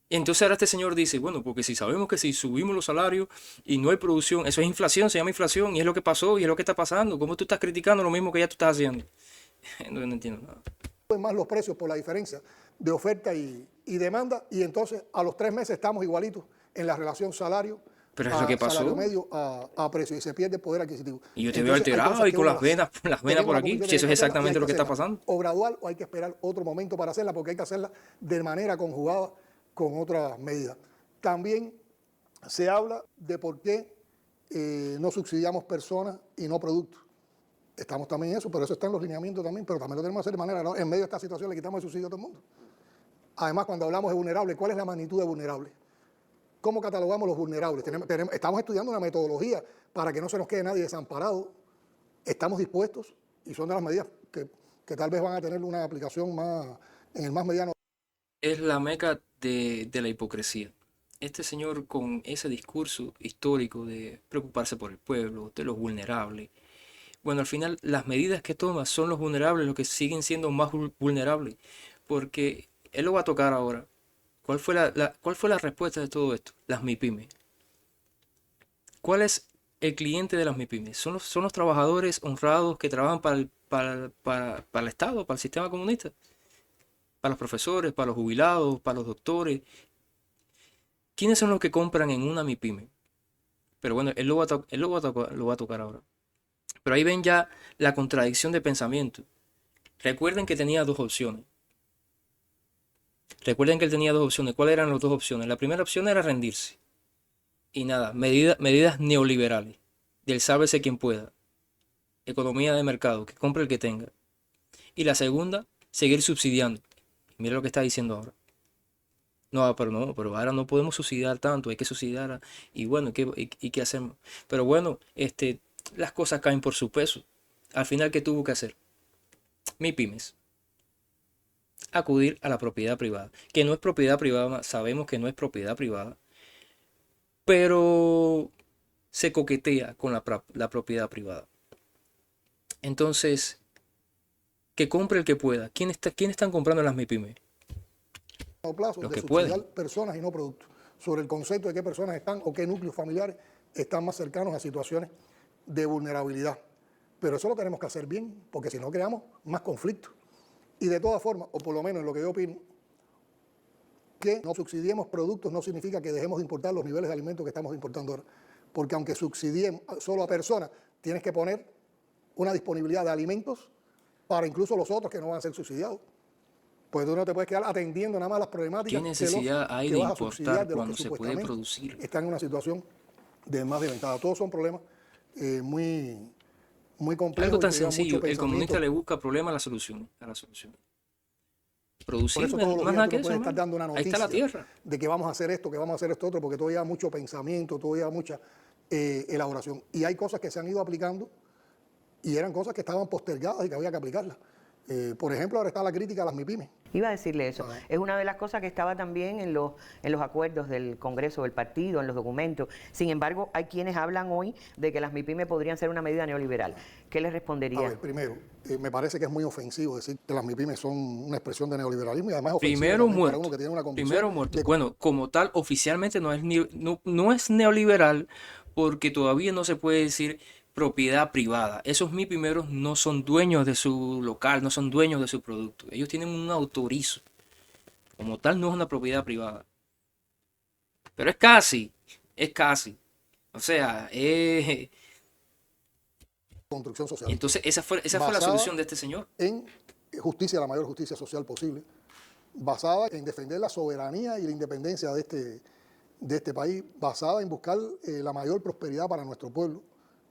[SPEAKER 1] Y entonces ahora este señor dice, bueno, porque si sabemos que si subimos los salarios y no hay producción, eso es inflación, se llama inflación, y es lo que pasó y es lo que está pasando. ¿Cómo tú estás criticando lo mismo que ya tú estás haciendo? No entiendo nada.
[SPEAKER 2] Más los precios por la diferencia de oferta y demanda, y entonces a los 3 meses estamos igualitos en la relación salario
[SPEAKER 1] Pero es lo que pasó.
[SPEAKER 2] salario medio a precio, y se pierde el poder adquisitivo.
[SPEAKER 1] Y yo te veo
[SPEAKER 2] Entonces, hay
[SPEAKER 1] alterado
[SPEAKER 2] cosas
[SPEAKER 1] y
[SPEAKER 2] que
[SPEAKER 1] con
[SPEAKER 2] uno
[SPEAKER 1] las venas por
[SPEAKER 2] tenemos la
[SPEAKER 1] aquí.
[SPEAKER 2] convicción
[SPEAKER 1] Si
[SPEAKER 2] de
[SPEAKER 1] eso
[SPEAKER 2] que
[SPEAKER 1] es
[SPEAKER 2] hay que hacerla, y hay
[SPEAKER 1] exactamente lo que está
[SPEAKER 2] hacerla
[SPEAKER 1] pasando.
[SPEAKER 2] o gradual, o hay que esperar otro momento para hacerla, porque hay que hacerla de manera conjugada con otras medidas. También se habla de por qué no subsidiamos personas y no productos. Estamos también en eso, pero eso está en los lineamientos también, pero también lo tenemos que hacer de manera, ¿no? En medio de esta situación le quitamos el subsidio a todo el mundo. Además, cuando hablamos de vulnerables, ¿cuál es la magnitud de vulnerables? ¿Cómo catalogamos los vulnerables? Estamos estudiando una metodología para que no se nos quede nadie desamparado. Estamos dispuestos, y son de las medidas que tal vez van a tener una aplicación más en el más mediano.
[SPEAKER 1] Es la meca de la hipocresía. Este señor con ese discurso histórico de preocuparse por el pueblo, de los vulnerables. Bueno, al final las medidas que toma son los vulnerables los que siguen siendo más vulnerables. Porque él lo va a tocar ahora. ¿Cuál fue cuál fue la respuesta de todo esto? Las MIPYMES. ¿Cuál es el cliente de las MIPYMES? Son los trabajadores honrados que trabajan para el Estado, para el sistema comunista. Para los profesores, para los jubilados, para los doctores. ¿Quiénes son los que compran en una MIPYME? Pero bueno, él lo va a tocar ahora. Pero ahí ven ya la contradicción de pensamiento. Recuerden que tenía dos opciones. Recuerden que él tenía dos opciones. ¿Cuáles eran las dos opciones? La primera opción era rendirse. Y nada, medidas neoliberales. Del sálvese quien pueda. Economía de mercado, que compre el que tenga. Y la segunda, seguir subsidiando. Mira lo que está diciendo ahora. No, pero ahora no podemos subsidiar tanto, hay que subsidiar. Y bueno, ¿qué hacemos? Pero bueno, las cosas caen por su peso. Al final, ¿qué tuvo que hacer? MIPYMES. Acudir a la propiedad privada. Que no es propiedad privada, sabemos que no es propiedad privada. Pero se coquetea con la propiedad privada. Entonces, que compre el que pueda. ¿Quién están comprando las MIPYMES?
[SPEAKER 2] Plazo
[SPEAKER 1] Los
[SPEAKER 2] de
[SPEAKER 1] que
[SPEAKER 2] subsidiar
[SPEAKER 1] pueden.
[SPEAKER 2] personas y no productos, sobre el concepto de qué personas están o qué núcleos familiares están más cercanos a situaciones de vulnerabilidad. Pero eso lo tenemos que hacer bien, porque si no creamos más conflictos. Y de todas formas, o por lo menos en lo que yo opino, que no subsidiemos productos no significa que dejemos de importar los niveles de alimentos que estamos importando ahora. Porque aunque subsidiemos solo a personas, tienes que poner una disponibilidad de alimentos para incluso los otros que no van a ser subsidiados. Pues tú no te puedes quedar atendiendo nada más las problemáticas
[SPEAKER 1] ¿Qué necesidad hay
[SPEAKER 2] que
[SPEAKER 1] de
[SPEAKER 2] vas a subsidiar
[SPEAKER 1] importar
[SPEAKER 2] de los que
[SPEAKER 1] cuando se puede
[SPEAKER 2] supuestamente
[SPEAKER 1] producir?
[SPEAKER 2] están en una situación de más desventaja? Todos son problemas muy complejos.
[SPEAKER 1] Algo tan
[SPEAKER 2] y que llevan
[SPEAKER 1] sencillo,
[SPEAKER 2] mucho
[SPEAKER 1] el comunista
[SPEAKER 2] pensamiento.
[SPEAKER 1] le busca problemas a la solución.
[SPEAKER 2] Por
[SPEAKER 1] Producir,
[SPEAKER 2] eso todos los
[SPEAKER 1] más
[SPEAKER 2] días
[SPEAKER 1] nada
[SPEAKER 2] tú
[SPEAKER 1] que
[SPEAKER 2] no
[SPEAKER 1] eso,
[SPEAKER 2] puedes estar
[SPEAKER 1] hermano.
[SPEAKER 2] dando una
[SPEAKER 1] Ahí está la
[SPEAKER 2] noticia
[SPEAKER 1] tierra.
[SPEAKER 2] de que vamos a hacer esto, que vamos a hacer esto otro, porque todo lleva mucho pensamiento, todo lleva mucha elaboración. Y hay cosas que se han ido aplicando y eran cosas que estaban postergadas y que había que aplicarlas. Por ejemplo, ahora está la crítica a las MIPYMES.
[SPEAKER 3] Iba a decirle eso. Es una de las cosas que estaba también en los acuerdos del Congreso del partido, en los documentos. Sin embargo, hay quienes hablan hoy de que las MIPYMES podrían ser una medida neoliberal. ¿Qué les
[SPEAKER 2] A
[SPEAKER 3] respondería?
[SPEAKER 2] ver, primero, me parece que es muy ofensivo decir que las MIPYMES son una expresión de neoliberalismo, y además es ofensivo
[SPEAKER 1] Primero
[SPEAKER 2] también para uno
[SPEAKER 1] muerto.
[SPEAKER 2] que tiene una convicción
[SPEAKER 1] Primero muerto.
[SPEAKER 2] de
[SPEAKER 1] Bueno, como tal, oficialmente no es neoliberal porque todavía no se puede decir propiedad privada. Esos MIPYMEros no son dueños de su local, no son dueños de su producto. Ellos tienen un autorizo. Como tal, no es una propiedad privada. Pero es casi. O sea,
[SPEAKER 2] Construcción social,
[SPEAKER 1] entonces esa fue la
[SPEAKER 2] basada
[SPEAKER 1] solución de este señor.
[SPEAKER 2] en justicia, la mayor justicia social posible, basada en defender la soberanía y la independencia de este país, basada en buscar la mayor prosperidad para nuestro pueblo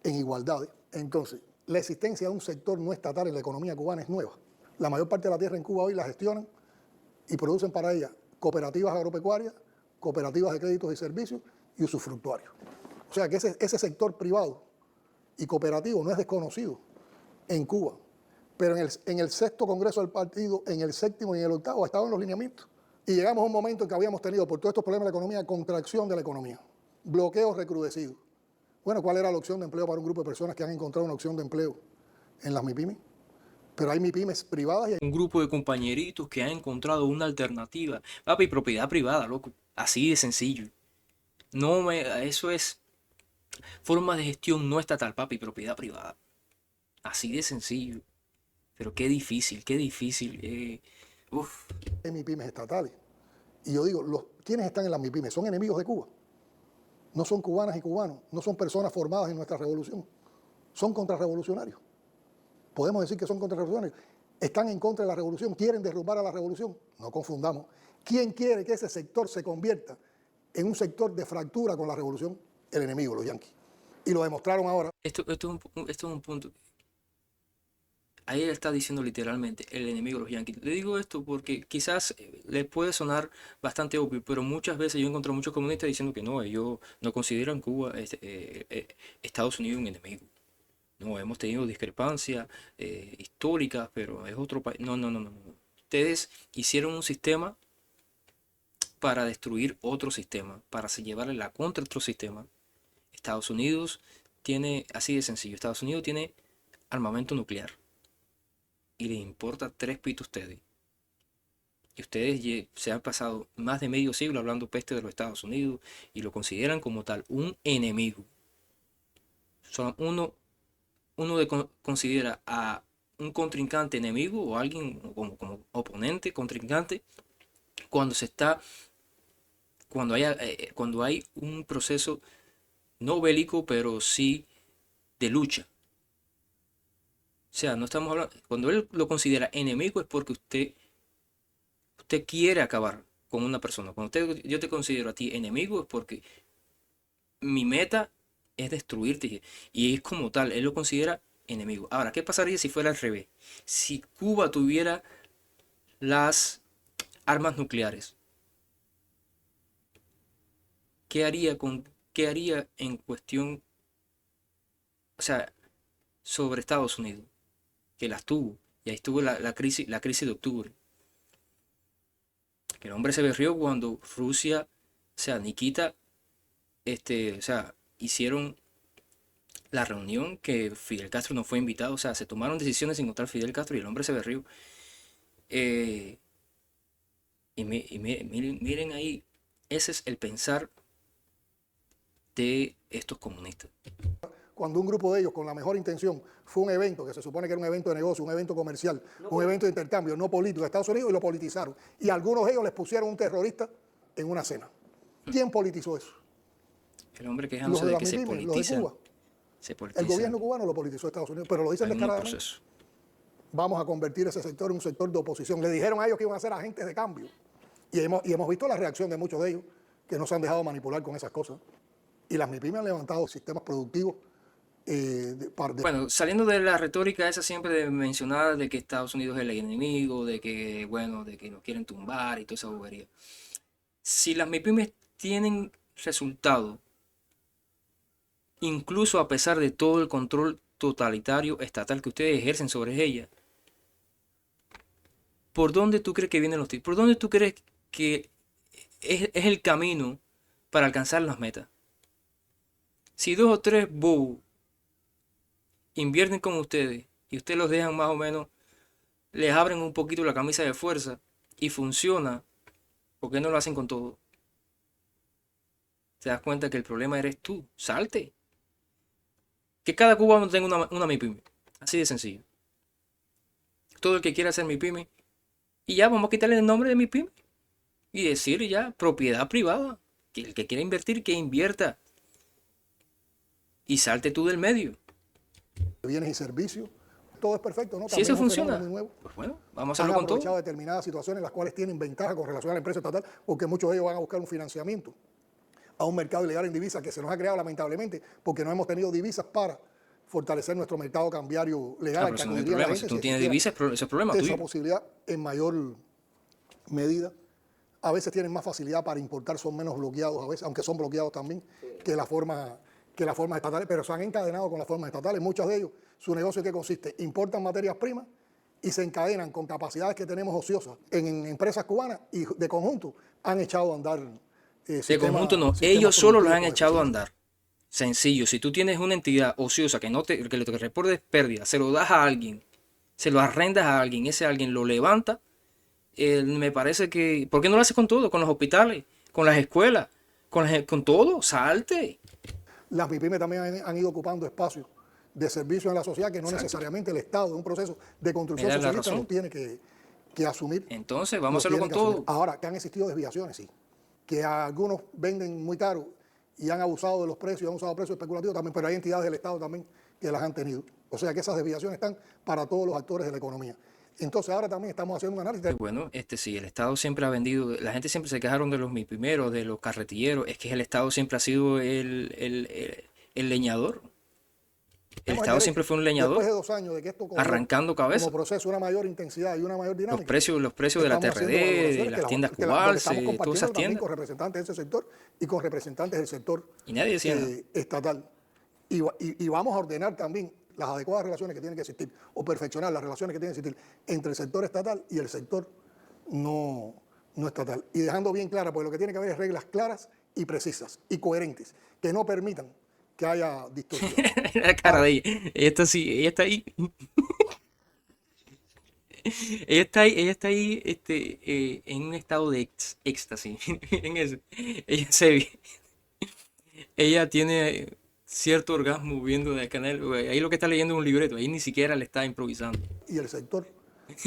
[SPEAKER 2] en igualdades. Entonces, la existencia de un sector no estatal en la economía cubana es nueva. La mayor parte de la tierra en Cuba hoy la gestionan y producen para ella cooperativas agropecuarias, cooperativas de créditos y servicios y usufructuarios. O sea que ese sector privado y cooperativo no es desconocido en Cuba, pero en el sexto congreso del partido, en el séptimo y en el octavo estaban los lineamientos. Y llegamos a un momento en que habíamos tenido, por todos estos problemas de la economía, contracción de la economía, bloqueos recrudecidos. Bueno, ¿cuál era la opción de empleo para un grupo de personas que han encontrado una opción de empleo en las MIPIMES? Pero hay MIPIMES privadas y hay
[SPEAKER 1] Un grupo de compañeritos que han encontrado una alternativa. Papi, propiedad privada, loco. Así de sencillo. Eso es forma de gestión no estatal, papi, propiedad privada. Así de sencillo. Pero qué difícil, qué difícil. Uf.
[SPEAKER 2] MIPIMES estatales. Y yo digo, ¿quiénes están en las MIPIMES? Son enemigos de Cuba. No son cubanas y cubanos, no son personas formadas en nuestra revolución. Son contrarrevolucionarios. Podemos decir que son contrarrevolucionarios. Están en contra de la revolución, quieren derrumbar a la revolución. No confundamos. ¿Quién quiere que ese sector se convierta en un sector de fractura con la revolución? El enemigo, los yanquis. Y lo demostraron ahora.
[SPEAKER 1] Esto es un punto. Ahí él está diciendo literalmente el enemigo de los Yankees. Le digo esto porque quizás les puede sonar bastante obvio, pero muchas veces yo encontré muchos comunistas diciendo que no, ellos no consideran Cuba, Estados Unidos un enemigo. No, hemos tenido discrepancias históricas, pero es otro país. No, no, no, no, no. Ustedes hicieron un sistema para destruir otro sistema, para llevarle la contra a otro sistema. Estados Unidos tiene, así de sencillo, Estados Unidos tiene armamento nuclear y les importa tres pitos a ustedes. Y ustedes se han pasado más de medio siglo hablando peste de los Estados Unidos y lo consideran como tal un enemigo. Considera a un contrincante enemigo o alguien como oponente, contrincante, cuando cuando hay un proceso no bélico, pero sí de lucha. O sea, no estamos hablando, cuando él lo considera enemigo es porque usted quiere acabar con una persona. Yo te considero a ti enemigo es porque mi meta es destruirte y es como tal, él lo considera enemigo. Ahora, ¿qué pasaría si fuera al revés? Si Cuba tuviera las armas nucleares, qué haría en cuestión, o sea, sobre Estados Unidos, que las tuvo, y ahí estuvo la crisis de octubre? Que el hombre se berrió cuando Rusia, o sea, Nikita, o sea, hicieron la reunión que Fidel Castro no fue invitado, o sea, se tomaron decisiones sin contar Fidel Castro y el hombre se berrió. Eh, miren ahí, ese es el pensar de estos comunistas.
[SPEAKER 2] Cuando un grupo de ellos, con la mejor intención, fue un evento que se supone que era un evento de negocio, un evento comercial, un evento de intercambio, no político, de Estados Unidos, y lo politizaron. Y algunos de ellos les pusieron un terrorista en una cena. ¿Quién politizó eso?
[SPEAKER 1] El hombre
[SPEAKER 2] Los
[SPEAKER 1] quejándose
[SPEAKER 2] de
[SPEAKER 1] de
[SPEAKER 2] las
[SPEAKER 1] que se
[SPEAKER 2] MIPIMES, los de
[SPEAKER 1] politizan.
[SPEAKER 2] Cuba.
[SPEAKER 1] Se
[SPEAKER 2] El
[SPEAKER 1] politizan.
[SPEAKER 2] gobierno cubano lo politizó Estados Unidos, pero lo dicen
[SPEAKER 1] Hay un
[SPEAKER 2] descaradamente.
[SPEAKER 1] proceso.
[SPEAKER 2] Vamos a convertir ese sector en un sector de oposición. Le dijeron a ellos que iban a ser agentes de cambio. Y hemos visto la reacción de muchos de ellos, que no se han dejado manipular con esas cosas. Y las MIPIMES han levantado sistemas productivos.
[SPEAKER 1] Bueno, saliendo de la retórica esa siempre de mencionar de que Estados Unidos es el enemigo, de que, bueno, de que nos quieren tumbar y toda esa bobería. Si las MIPIMES tienen resultado, incluso a pesar de todo el control totalitario estatal que ustedes ejercen sobre ellas, ¿por dónde tú crees que vienen los tiros? ¿Por dónde tú crees que es el camino para alcanzar las metas? Si dos o tres bobos invierten con ustedes y ustedes los dejan más o menos, les abren un poquito la camisa de fuerza y funciona, ¿por qué no lo hacen con todo? Te das cuenta que el problema eres tú. Salte. Que cada cubano tenga una MIPYME. Así de sencillo. Todo el que quiera hacer MIPYME. Y ya vamos a quitarle el nombre de MIPYME. Y decir ya propiedad privada. Que el que quiera invertir, que invierta. Y salte tú del medio.
[SPEAKER 2] bienes y servicios. Todo es perfecto, ¿no?
[SPEAKER 1] Si
[SPEAKER 2] También
[SPEAKER 1] eso
[SPEAKER 2] es un fenómeno
[SPEAKER 1] funciona,
[SPEAKER 2] muy nuevo.
[SPEAKER 1] pues bueno, vamos a
[SPEAKER 2] Han
[SPEAKER 1] hacerlo con
[SPEAKER 2] aprovechado
[SPEAKER 1] todo.
[SPEAKER 2] determinadas situaciones en las cuales tienen ventaja con relación a la empresa estatal, porque muchos de ellos van a buscar un financiamiento a un mercado ilegal en divisas que se nos ha creado lamentablemente, porque no hemos tenido divisas para fortalecer nuestro mercado cambiario legal, al
[SPEAKER 1] Pero
[SPEAKER 2] que
[SPEAKER 1] si no hay
[SPEAKER 2] acudiría la
[SPEAKER 1] problema, si
[SPEAKER 2] gente
[SPEAKER 1] tú
[SPEAKER 2] si
[SPEAKER 1] no tienes
[SPEAKER 2] existiera
[SPEAKER 1] divisas, ese es problema
[SPEAKER 2] esa
[SPEAKER 1] tuyo.
[SPEAKER 2] posibilidad en mayor medida. A veces tienen más facilidad para importar, son menos bloqueados a veces, aunque son bloqueados también que las formas estatales, pero se han encadenado con las formas estatales. Muchos de ellos, su negocio ¿en qué consiste? Importan materias primas y se encadenan con capacidades que tenemos ociosas en empresas cubanas y de conjunto han echado a andar
[SPEAKER 1] De conjunto no,
[SPEAKER 2] sistemas
[SPEAKER 1] ellos solo los
[SPEAKER 2] productivos
[SPEAKER 1] han
[SPEAKER 2] con
[SPEAKER 1] echado a
[SPEAKER 2] eficiencia.
[SPEAKER 1] andar. Sencillo, si tú tienes una entidad ociosa que no te, que lo que reporte es pérdida, se lo das a alguien, se lo arrendas a alguien, ese alguien lo levanta, me parece que, ¿por qué no lo haces con todo? Con los hospitales, con las escuelas, con todo, salte.
[SPEAKER 2] Las MIPYME también han ido ocupando espacios de servicios en la sociedad que no
[SPEAKER 1] Exacto.
[SPEAKER 2] necesariamente el Estado, en un proceso de
[SPEAKER 1] Me
[SPEAKER 2] construcción
[SPEAKER 1] das la
[SPEAKER 2] socialista, los
[SPEAKER 1] razón.
[SPEAKER 2] tiene que asumir.
[SPEAKER 1] Entonces, vamos a
[SPEAKER 2] Los
[SPEAKER 1] hacerlo
[SPEAKER 2] tienen
[SPEAKER 1] con
[SPEAKER 2] que asumir.
[SPEAKER 1] todo.
[SPEAKER 2] Ahora, que han existido desviaciones, sí. Que algunos venden muy caro y han abusado de los precios, han usado precios especulativos también, pero hay entidades del Estado también que las han tenido. O sea que esas desviaciones están para todos los actores de la economía. Entonces ahora también estamos haciendo un análisis.
[SPEAKER 1] Bueno, sí, el Estado siempre ha vendido, la gente siempre se quejaron de los mipimeros, de los carretilleros, es que el Estado siempre ha sido el leñador. El
[SPEAKER 2] Tenemos el
[SPEAKER 1] Estado
[SPEAKER 2] derecho,
[SPEAKER 1] siempre fue un
[SPEAKER 2] después
[SPEAKER 1] leñador,
[SPEAKER 2] de 2 años de que esto cobró
[SPEAKER 1] arrancando
[SPEAKER 2] como
[SPEAKER 1] cabeza.
[SPEAKER 2] proceso una mayor intensidad y una mayor
[SPEAKER 1] Los
[SPEAKER 2] dinámica,
[SPEAKER 1] precios, los precios de la
[SPEAKER 2] estamos haciendo
[SPEAKER 1] TRD, de
[SPEAKER 2] valoraciones
[SPEAKER 1] las tiendas
[SPEAKER 2] donde estamos
[SPEAKER 1] Cubalse, todas
[SPEAKER 2] compartiendo
[SPEAKER 1] esas
[SPEAKER 2] también
[SPEAKER 1] tiendas,
[SPEAKER 2] con representantes de ese sector y con representantes del sector
[SPEAKER 1] y nadie decía nada.
[SPEAKER 2] estatal. Y vamos a ordenar también las adecuadas relaciones que tienen que existir o perfeccionar las relaciones que tienen que existir entre el sector estatal y el sector no, no estatal. Y dejando bien clara, porque lo que tiene que haber es reglas claras y precisas y coherentes que no permitan que haya distorsión.
[SPEAKER 1] La cara de ella, ella está ahí, ella está ahí, en un estado de éxtasis, en eso. Ella ella tiene cierto orgasmo viendo de canal, ahí lo que está leyendo es un libreto, ahí ni siquiera le está improvisando.
[SPEAKER 2] Y el sector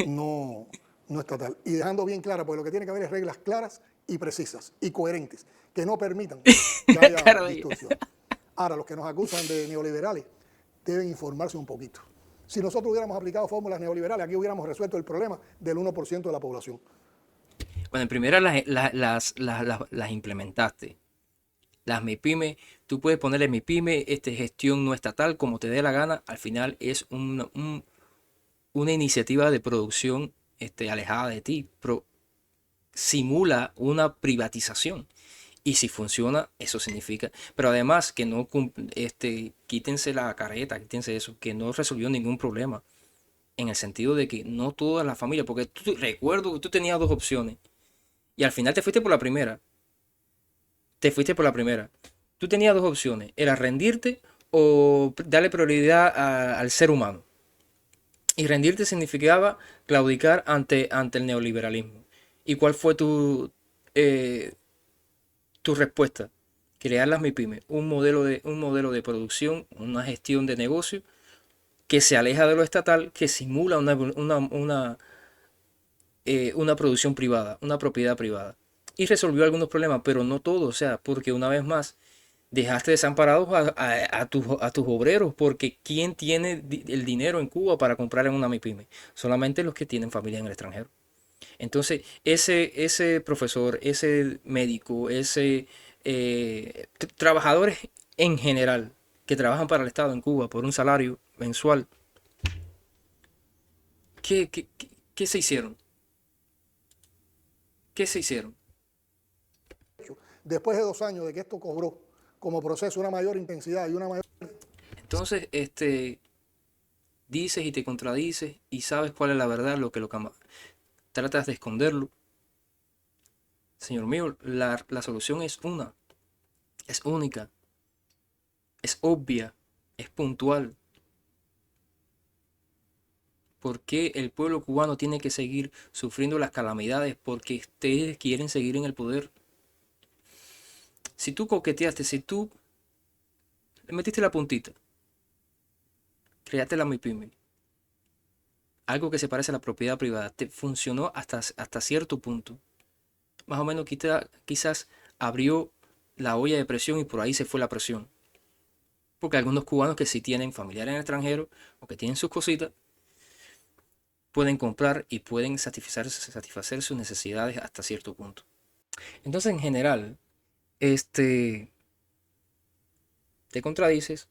[SPEAKER 2] no, no estatal. Y dejando bien clara, porque lo que tiene que haber es reglas claras y precisas y coherentes que no permitan que
[SPEAKER 1] La
[SPEAKER 2] haya
[SPEAKER 1] cara de ella.
[SPEAKER 2] distorsión. Ahora, los que nos acusan de neoliberales deben informarse un poquito. Si nosotros hubiéramos aplicado fórmulas neoliberales, aquí hubiéramos resuelto el problema del 1% de la población.
[SPEAKER 1] Bueno, en primera las implementaste. Las MIPYME, tú puedes ponerle MIPYME, gestión no estatal, como te dé la gana. Al final es una iniciativa de producción alejada de ti. Simula una privatización. Y si funciona, eso significa. Pero además que no quítense la careta, quítense eso, que no resolvió ningún problema. En el sentido de que no todas las familias, porque recuerdo que tú tenías dos opciones. Y al final te fuiste por la primera. Te fuiste por la primera. Tú tenías dos opciones. Era rendirte o darle prioridad al ser humano. Y rendirte significaba claudicar ante el neoliberalismo. ¿Y cuál fue tu respuesta? Crear las MIPYME. Un modelo de producción, una gestión de negocio que se aleja de lo estatal, que simula una producción privada, una propiedad privada. Y resolvió algunos problemas, pero no todos, o sea, porque una vez más dejaste desamparados a tus obreros, porque ¿quién tiene el dinero en Cuba para comprar en una MIPYME? Solamente los que tienen familia en el extranjero. Entonces, ese profesor, ese médico, trabajadores en general que trabajan para el Estado en Cuba por un salario mensual, ¿qué se hicieron? ¿Qué se hicieron?
[SPEAKER 2] Después de 2 años de que esto cobró como proceso una mayor intensidad y una mayor...
[SPEAKER 1] Entonces, dices y te contradices y sabes cuál es la verdad, tratas de esconderlo. Señor mío, la solución es es única, es obvia, es puntual. ¿Por qué el pueblo cubano tiene que seguir sufriendo las calamidades? Porque ustedes quieren seguir en el poder. Si tú coqueteaste, si tú le metiste la puntita, creaste la MIPYME, algo que se parece a la propiedad privada, te funcionó hasta cierto punto. Más o menos quizás abrió la olla de presión y por ahí se fue la presión. Porque algunos cubanos que sí tienen familiares en el extranjero o que tienen sus cositas, pueden comprar y pueden satisfacer sus necesidades hasta cierto punto. Entonces, en general, te contradices.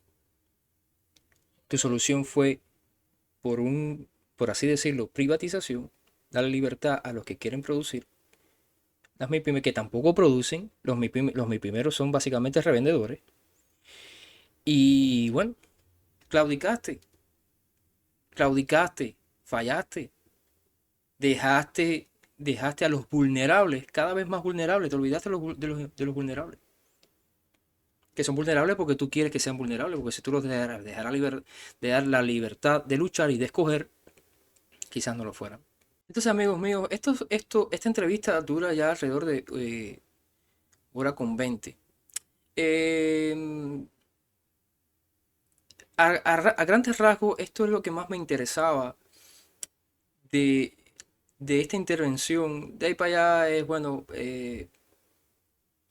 [SPEAKER 1] Tu solución fue por así decirlo, privatización, darle libertad a los que quieren producir. Las MIPYME que tampoco producen, los MIPYMeros son básicamente revendedores. Y bueno, claudicaste, claudicaste, fallaste, dejaste, dejaste a los vulnerables, cada vez más vulnerables, te olvidaste de los vulnerables. Que son vulnerables porque tú quieres que sean vulnerables, porque si tú los dejaras de dar la libertad de luchar y de escoger, quizás no lo fueran. Entonces, amigos míos, esta entrevista dura ya alrededor de hora con 20. Eh, a grandes rasgos, esto es lo que más me interesaba de, de esta intervención. De ahí para allá es, bueno,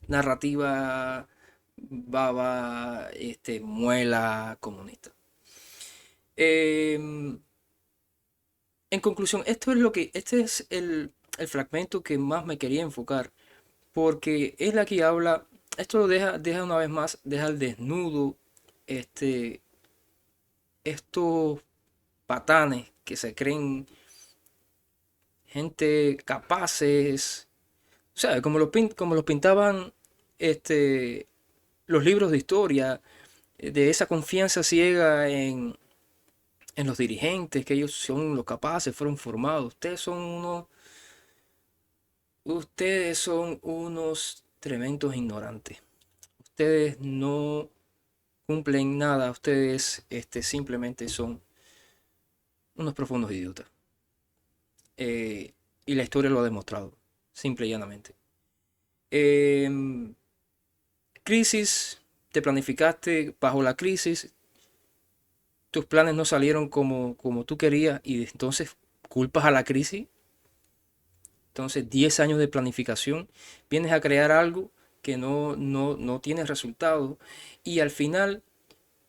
[SPEAKER 1] narrativa, baba, muela comunista. Em, en conclusión, este es el fragmento que más me quería enfocar, porque es la que habla, esto lo deja una vez más, deja al desnudo, estos patanes que se creen gente capaces, o sea, como los pintaban los libros de historia, de esa confianza ciega en los dirigentes, que ellos son los capaces, fueron formados. Ustedes son unos tremendos ignorantes. Ustedes no cumplen nada. Ustedes simplemente son unos profundos idiotas. Y la historia lo ha demostrado, simple y llanamente. Crisis, te planificaste bajo la crisis, tus planes no salieron como tú querías y entonces culpas a la crisis. Entonces 10 años de planificación, vienes a crear algo que no tiene resultado y al final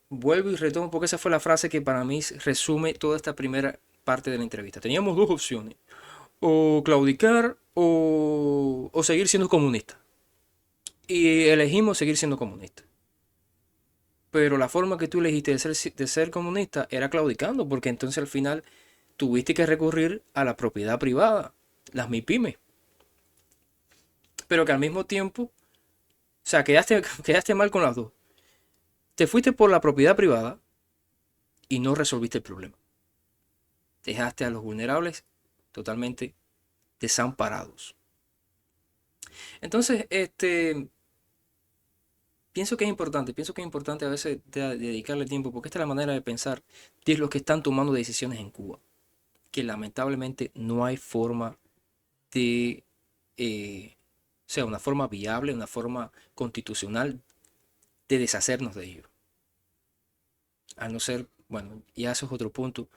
[SPEAKER 1] vuelvo y retomo porque esa fue la frase que para mí resume toda esta primera parte de la entrevista. Teníamos dos opciones, o claudicar o seguir siendo comunista. Y elegimos seguir siendo comunista. Pero la forma que tú elegiste de ser comunista era claudicando, porque entonces al final tuviste que recurrir a la propiedad privada, las MIPYME. Pero que al mismo tiempo, o sea, quedaste mal con las dos. Te fuiste por la propiedad privada y no resolviste el problema. Dejaste a los vulnerables totalmente desamparados. Entonces, pienso que es importante a veces dedicarle tiempo, porque esta es la manera de pensar de los que están tomando decisiones en Cuba, que lamentablemente no hay forma de, o sea, una forma viable, una forma constitucional de deshacernos de ellos. A no ser, bueno, y eso es otro punto,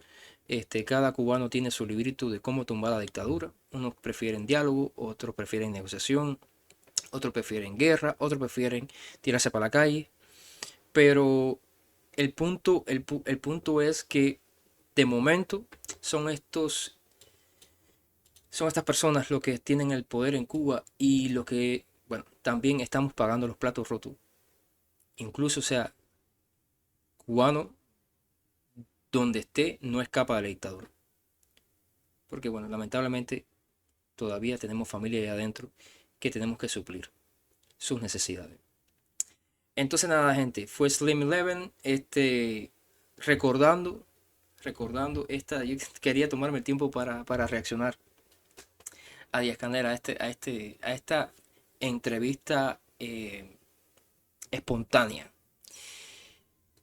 [SPEAKER 1] cada cubano tiene su librito de cómo tumbar la dictadura. Unos prefieren diálogo, otros prefieren negociación, otros prefieren guerra, otros prefieren tirarse para la calle. Pero el punto es que de momento son estas personas los que tienen el poder en Cuba y los que, bueno, también estamos pagando los platos rotos. Incluso, o sea, cubano donde esté no escapa de la dictadura. Porque, bueno, lamentablemente todavía tenemos familia ahí adentro que tenemos que suplir sus necesidades. Entonces nada, gente, fue Slim Eleven, recordando yo quería tomarme el tiempo para reaccionar a Díaz Canel, a esta entrevista espontánea.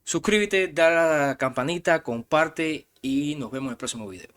[SPEAKER 1] Suscríbete, dale a la campanita, comparte y nos vemos en el próximo video.